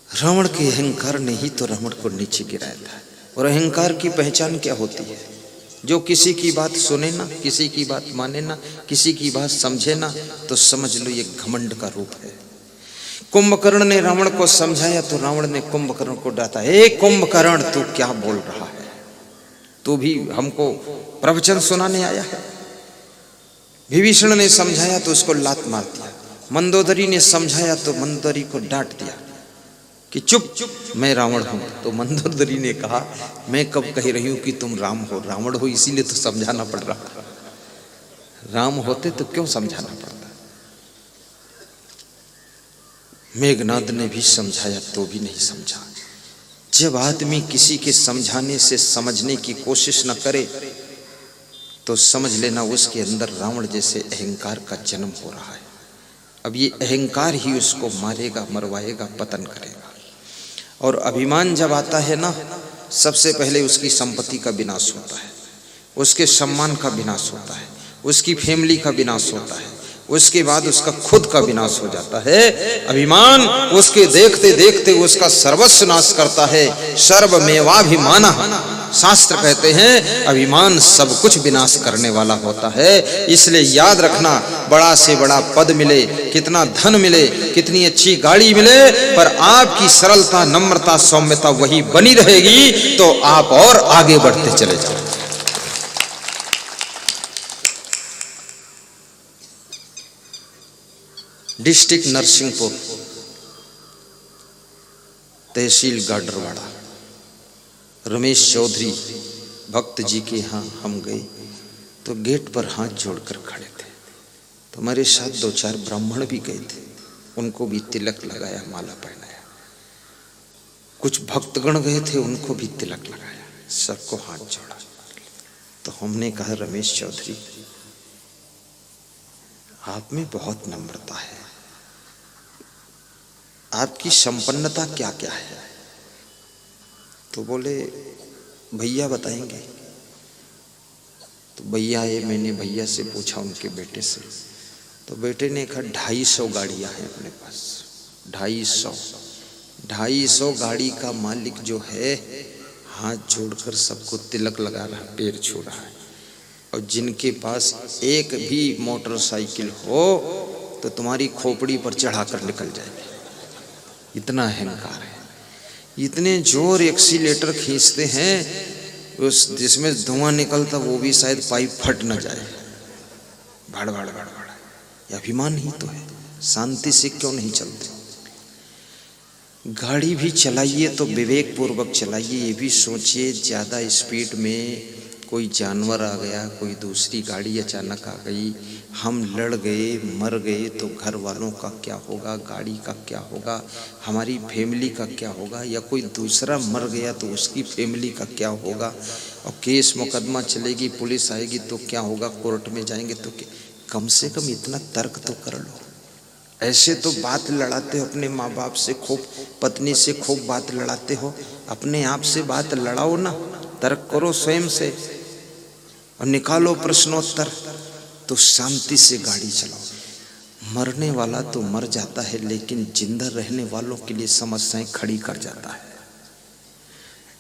रावण के अहंकार ने ही तो रावण को नीचे गिराया था। और अहंकार की पहचान क्या होती है? जो किसी की बात सुने ना, किसी की बात माने ना, किसी की बात समझे ना, तो समझ लो ये घमंड का रूप है। कुंभकर्ण ने रावण को समझाया तो रावण ने कुंभकर्ण को डांटा, हे कुंभकर्ण तू क्या बोल रहा है? तू भी हमको प्रवचन सुनाने आया है? विभीषण ने समझाया तो उसको लात मार दिया। मंदोदरी ने समझाया तो मंदोदरी को डांट दिया कि चुप, मैं रावण हूं। तो मंदोदरी ने कहा, मैं कब कह रही हूं कि तुम राम हो? रावण हो इसीलिए तो समझाना पड़ रहा। राम होते तो क्यों समझाना पड़ता? मेघनाद ने भी समझाया तो भी नहीं समझा। जब आदमी किसी के समझाने से समझने की कोशिश न करे तो समझ लेना उसके अंदर रावण जैसे अहंकार का जन्म हो रहा है। अब ये अहंकार ही उसको मारेगा, मरवाएगा, पतन करेगा। और अभिमान जब आता है ना, सबसे पहले उसकी संपत्ति का विनाश होता है, उसके सम्मान का विनाश होता है, उसकी फैमिली का विनाश होता है, उसके बाद उसका खुद का विनाश हो जाता है। अभिमान उसके देखते देखते उसका सर्वस्व नाश करता है। सर्वमेवाभिमानः, शास्त्र कहते हैं अभिमान सब कुछ विनाश करने वाला होता है। इसलिए याद रखना, बड़ा से बड़ा पद मिले, कितना धन मिले, कितनी अच्छी गाड़ी मिले, पर आपकी सरलता, नम्रता, सौम्यता वही बनी रहेगी तो आप और आगे बढ़ते चले जाओ। डिस्ट्रिक्ट नरसिंहपुर, तहसील गाडरवाड़ा, रमेश चौधरी भक्त जी के यहाँ हम गए तो गेट पर हाथ जोड़कर खड़े थे। तो हमारे साथ 2-4 ब्राह्मण भी गए थे, उनको भी तिलक लगाया, माला पहनाया। कुछ भक्तगण गए थे, उनको भी तिलक लगाया, सबको हाथ जोड़ा। तो हमने कहा, रमेश चौधरी आप में बहुत नम्रता है, आपकी संपन्नता क्या क्या है? तो बोले, भैया बताएंगे। तो भैया ये मैंने भैया से पूछा, उनके बेटे से, तो बेटे ने कहा 250 गाड़ियां हैं अपने पास। 250 गाड़ी का मालिक जो है हाथ जोड़कर सबको तिलक लगा रहा, पैर छू रहा है। और जिनके पास एक भी मोटरसाइकिल हो तो तुम्हारी खोपड़ी पर चढ़ाकर निकल जाएगी, इतना अहंकार है। इतने जोर एक्सीलेटर खींचते हैं उस जिसमें धुआं निकलता वो भी शायद पाइप फट न जाए। भड़ भड़ भड़ भड़, ये अभिमान ही तो है। शांति से क्यों नहीं चलते? गाड़ी भी चलाइए तो विवेक पूर्वक चलाइए। ये भी सोचिए, ज़्यादा स्पीड में कोई जानवर आ गया, कोई दूसरी गाड़ी अचानक आ गई, हम लड़ गए, मर गए तो घर वालों का क्या होगा, गाड़ी का क्या होगा, हमारी फैमिली का क्या होगा? या कोई दूसरा मर गया तो उसकी फैमिली का क्या होगा? और केस मुकदमा चलेगी, पुलिस आएगी तो क्या होगा, कोर्ट में जाएंगे तो क्या? कम से कम इतना तर्क तो कर लो। ऐसे तो बात लड़ाते हो अपने माँ बाप से, खूब पत्नी से खूब बात लड़ाते हो, अपने आप से बात लड़ाओ ना, तर्क करो स्वयं से और निकालो प्रश्नोत्तर, तो शांति से गाड़ी चलाओ। मरने वाला तो मर जाता है, लेकिन जिंदा रहने वालों के लिए समस्याएं खड़ी कर जाता है।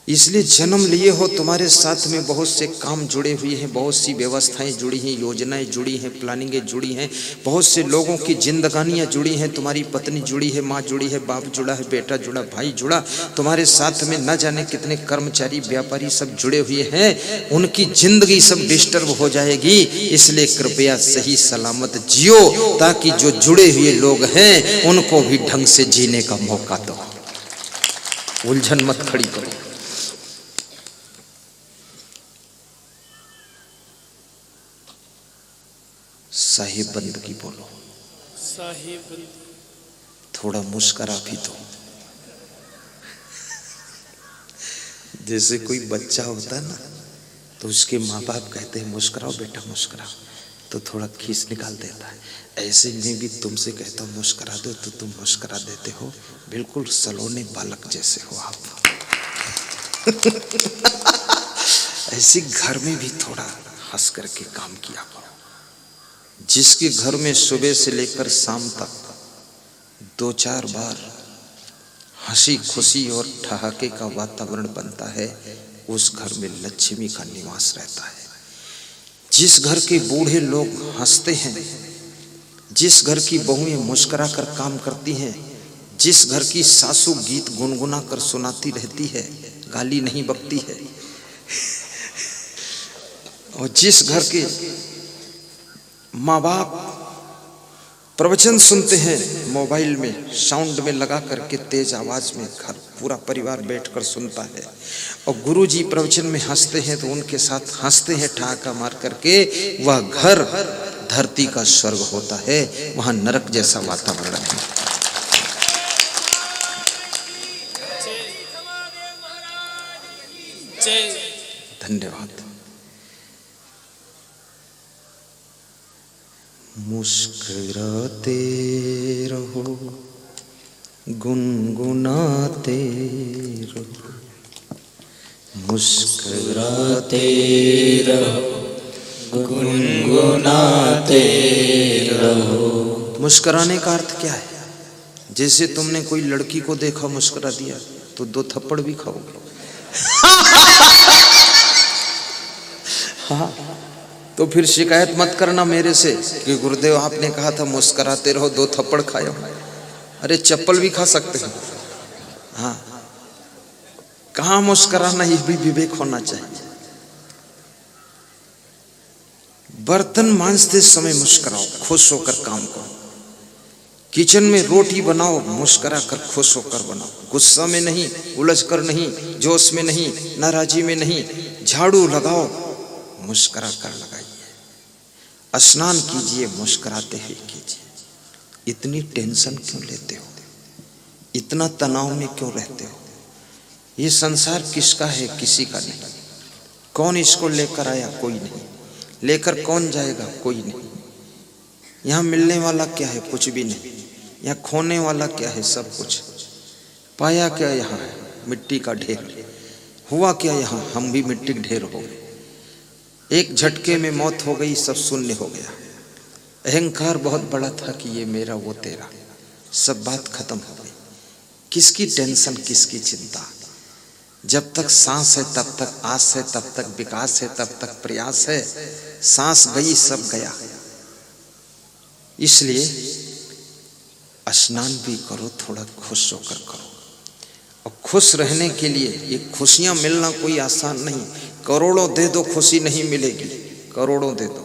इसलिए जन्म लिए हो, तुम्हारे साथ में बहुत से काम जुड़े हुए हैं, बहुत सी व्यवस्थाएं जुड़ी हैं, योजनाएं जुड़ी हैं, प्लानिंगें जुड़ी हैं, बहुत से लोगों की जिंदगानियां जुड़ी हैं, तुम्हारी पत्नी जुड़ी है, माँ जुड़ी है, बाप जुड़ा है, बेटा जुड़ा, भाई जुड़ा, तुम्हारे साथ में न जाने कितने कर्मचारी, व्यापारी सब जुड़े हुए हैं। उनकी जिंदगी सब डिस्टर्ब हो जाएगी। इसलिए कृपया सही सलामत जियो, ताकि जो जुड़े हुए लोग हैं उनको भी ढंग से जीने का मौका दो। उलझन मत खड़ी करो। साहिब बंदगी बोलो, साहिब थोड़ा मुस्करा भी दो। जैसे कोई बच्चा होता है ना, तो उसके माँ बाप कहते हैं मुस्कुराओ बेटा मुस्कुराओ, तो थोड़ा खींच निकाल देता है। ऐसे में भी तुमसे कहता हूँ मुस्कुरा दो, तो तुम मुस्कुरा देते हो। बिल्कुल सलोने बालक जैसे हो आप। ऐसे घर में भी थोड़ा हंस करके काम किया करो। जिसके घर में सुबह से लेकर शाम तक 2-4 बार हंसी खुशी और ठहाके का वातावरण बनता है, उस घर में लक्ष्मी का निवास रहता है। जिस घर के बूढ़े लोग हंसते हैं, जिस घर की बहुएं मुस्कुरा कर काम करती हैं, जिस घर की सासू गीत गुनगुना कर सुनाती रहती है, गाली नहीं बकती है, और जिस घर के माँ बाप प्रवचन सुनते हैं मोबाइल में साउंड में लगा करके तेज आवाज में, घर पूरा परिवार बैठकर सुनता है, और गुरुजी प्रवचन में हंसते हैं तो उनके साथ हंसते हैं ठहाका मार करके, वह घर धरती का स्वर्ग होता है, वहां नरक जैसा वातावरण है। धन्यवाद। मुस्कुराते रहो, गुनगुनाते रहो, मुस्कुराते रहो, गुनगुनाते रहो। मुस्कुराने का अर्थ क्या है? जैसे तुमने कोई लड़की को देखा मुस्कुरा दिया तो 2 थप्पड़ भी खाओगे। हाँ, तो फिर शिकायत मत करना मेरे से कि गुरुदेव आपने कहा था मुस्कुराते रहो, 2 थप्पड़ खाओ। अरे चप्पल भी खा सकते हैं। हाँ, कहाँ मुस्कुराना, ये भी विवेक होना चाहिए। बर्तन मांजते समय मुस्कुराओ, खुश होकर काम करो। किचन में रोटी बनाओ, मुस्कुरा कर खुश होकर बनाओ, गुस्सा में नहीं, उलझ कर नहीं, जोश में नहीं, नाराजी में नहीं। झाड़ू लगाओ, मुस्कुरा कर लगाइए। स्नान कीजिए, मुस्कुराते हुए कीजिए। इतनी टेंशन क्यों लेते हो? इतना तनाव में क्यों रहते हो? ये संसार किसका है? किसी का नहीं। कौन इसको लेकर आया? कोई नहीं। लेकर कौन जाएगा? कोई नहीं। यहाँ मिलने वाला क्या है? कुछ भी नहीं। यहाँ खोने वाला क्या है? सब कुछ। पाया क्या यहाँ है? मिट्टी का ढेर। हुआ क्या यहाँ? हम भी मिट्टी के ढेर हो गए। एक झटके में मौत हो गई, सब शून्य हो गया। अहंकार बहुत बड़ा था कि ये मेरा वो तेरा, सब बात खत्म हो गई। किसकी टेंशन, किसकी चिंता? जब तक सांस है तब तक आस है, तब तक विकास है, तब तक प्रयास है। सांस गई सब गया। इसलिए स्नान भी करो, थोड़ा खुश होकर करो। और खुश रहने के लिए ये खुशियां मिलना कोई आसान नहीं। करोड़ों दे दो, खुशी नहीं मिलेगी। करोड़ों दे दो,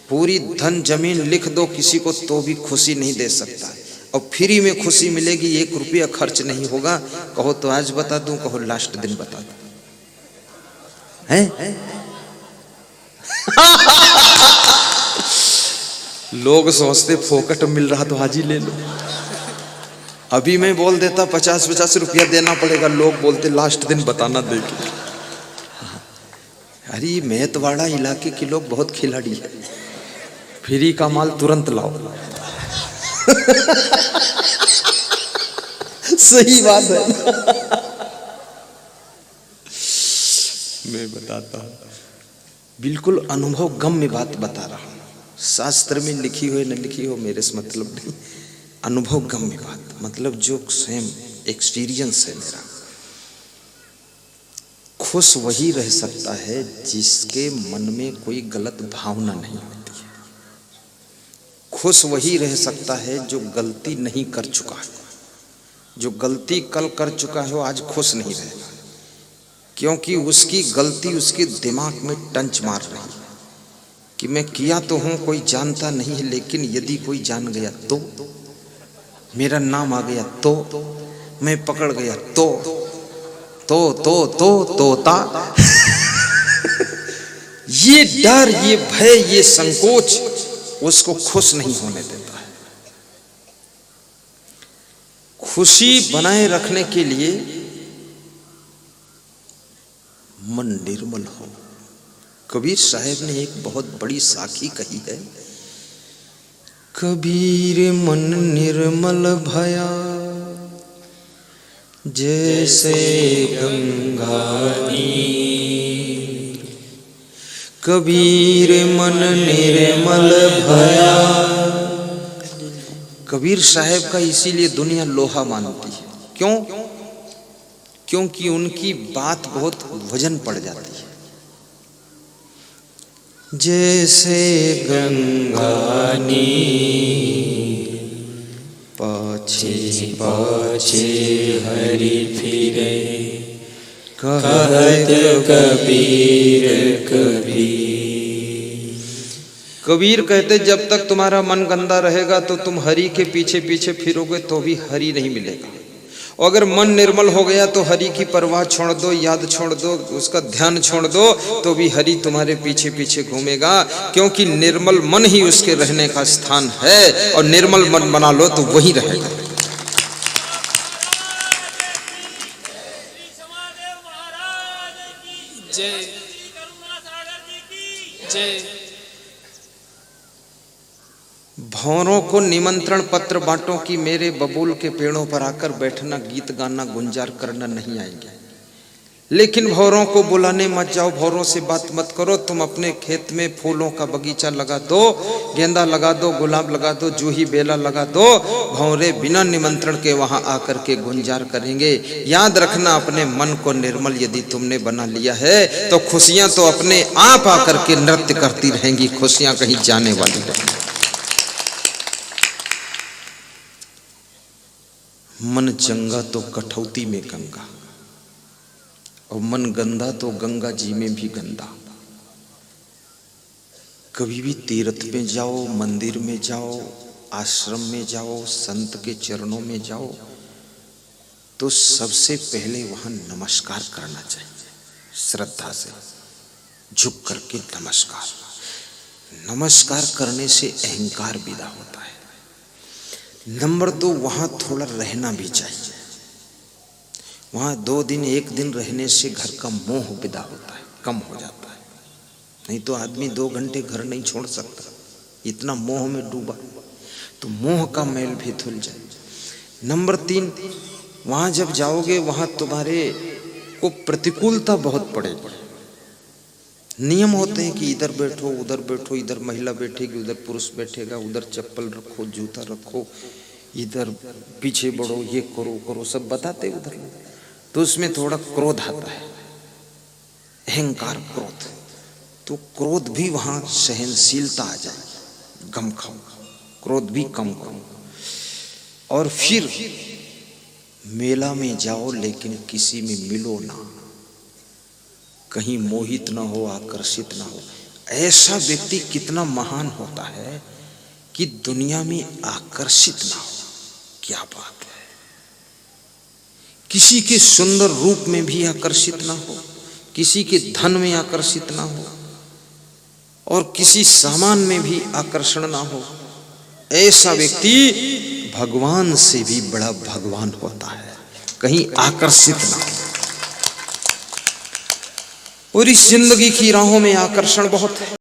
पूरी धन जमीन लिख दो किसी को तो भी खुशी नहीं दे सकता। और फ्री में खुशी मिलेगी, 1 रुपया खर्च नहीं होगा। कहो तो आज बता दूं, कहो लास्ट दिन बता दूं, है? लोग सोचते फोकट मिल रहा तो आज ही ले लो। अभी मैं बोल देता 50-50 रुपया देना पड़ेगा, लोग बोलते लास्ट दिन बताना देगी। अरे मेहतवाड़ा इलाके के लोग बहुत खिलाड़ी है, फ्री का माल तुरंत लाओ। सही बात है। मैं बताता हूं, बिल्कुल अनुभव गम्य बात बता रहा हूं। शास्त्र में लिखी हो न लिखी हो मेरे से मतलब नहीं, अनुभव गम्य बात, मतलब जो स्वयं एक्सपीरियंस है मेरा। खुश वही रह सकता है जिसके मन में कोई गलत भावना नहीं होती है। खुश वही रह सकता है जो गलती नहीं कर चुका है। जो गलती कल कर चुका है वो आज खुश नहीं रहेगा, क्योंकि उसकी गलती उसके दिमाग में टंच मार रही है कि मैं किया तो हूं, कोई जानता नहीं है, लेकिन यदि कोई जान गया तो, मेरा नाम आ गया तो, मैं पकड़ गया तो तोता। ये डर, ये भय, ये संकोच उसको खुश नहीं होने देता है। खुशी बनाए रखने के लिए मन निर्मल हो। कबीर साहब ने एक बहुत बड़ी साखी कही है, कबीर मन निर्मल भया जैसे गंगा नीर। कबीर मन निर्मल भया। कबीर साहब का इसीलिए दुनिया लोहा मानती है। क्यों? क्योंकि उनकी बात बहुत वजन पड़ जाती है। जैसे गंगा नीर पाछे पाछे हरि फिरे, कहत कबीर कबीर। कबीर कहते जब तक तुम्हारा मन गंदा रहेगा तो तुम हरि के पीछे पीछे फिरोगे तो भी हरि नहीं मिलेगा। और अगर मन निर्मल हो गया तो हरि की परवाह छोड़ दो, याद छोड़ दो, उसका ध्यान छोड़ दो, तो भी हरि तुम्हारे पीछे पीछे घूमेगा। क्योंकि निर्मल मन ही उसके रहने का स्थान है, और निर्मल मन बना लो तो वही रहेगा। जय जय। भौरों को निमंत्रण पत्र बांटो कि मेरे बबूल के पेड़ों पर आकर बैठना, गीत गाना, गुंजार करना नहीं आएंगे। लेकिन भौरों को बुलाने मत जाओ, भौरों से बात मत करो। तुम अपने खेत में फूलों का बगीचा लगा दो, गेंदा लगा दो, गुलाब लगा दो, जूही बेला लगा दो। भौरे बिना निमंत्रण के वहां आकर के गुंजार करेंगे। याद रखना, अपने मन को निर्मल यदि तुमने बना लिया है तो खुशियां तो अपने आप आकर के नृत्य करती रहेंगी, खुशियां कहीं जाने वाली नहीं। मन चंगा तो कठौती में गंगा, और मन गंदा तो गंगा जी में भी गंदा। कभी भी तीर्थ में जाओ, मंदिर में जाओ, आश्रम में जाओ, संत के चरणों में जाओ, तो सबसे पहले वहां नमस्कार करना चाहिए। श्रद्धा से झुक करके नमस्कार। नमस्कार करने से अहंकार विदा होता है। नंबर 2, वहां थोड़ा रहना भी चाहिए। वहां 2 दिन 1 दिन रहने से घर का मोह विदा होता है, कम हो जाता है। नहीं तो आदमी 2 घंटे घर नहीं छोड़ सकता, इतना मोह में डूबा। तो मोह का मैल भी धुल जाए। नंबर 3, वहां जब जाओगे वहां तुम्हारे को प्रतिकूलता बहुत पड़ेगी। नियम होते हैं कि इधर बैठो, उधर बैठो, इधर महिला बैठेगी, उधर पुरुष बैठेगा, उधर चप्पल रखो, जूता रखो, इधर पीछे बढ़ो, ये करो करो, सब बताते उधर। तो उसमें थोड़ा क्रोध आता है, अहंकार, क्रोध। तो क्रोध भी वहां सहनशीलता आ जाए, गम खाओ, क्रोध भी कम करो। और फिर मेला में जाओ, लेकिन किसी में मिलो ना, कहीं मोहित ना हो, आकर्षित ना हो। ऐसा व्यक्ति कितना महान होता है कि दुनिया में आकर्षित ना हो। क्या बात है! किसी के सुंदर रूप में भी आकर्षित ना हो, किसी के धन में आकर्षित ना हो, और किसी सामान में भी आकर्षण ना हो। ऐसा व्यक्ति भगवान से भी बड़ा भगवान होता है, कहीं आकर्षित ना हो। और इस जिंदगी की राहों में आकर्षण बहुत है।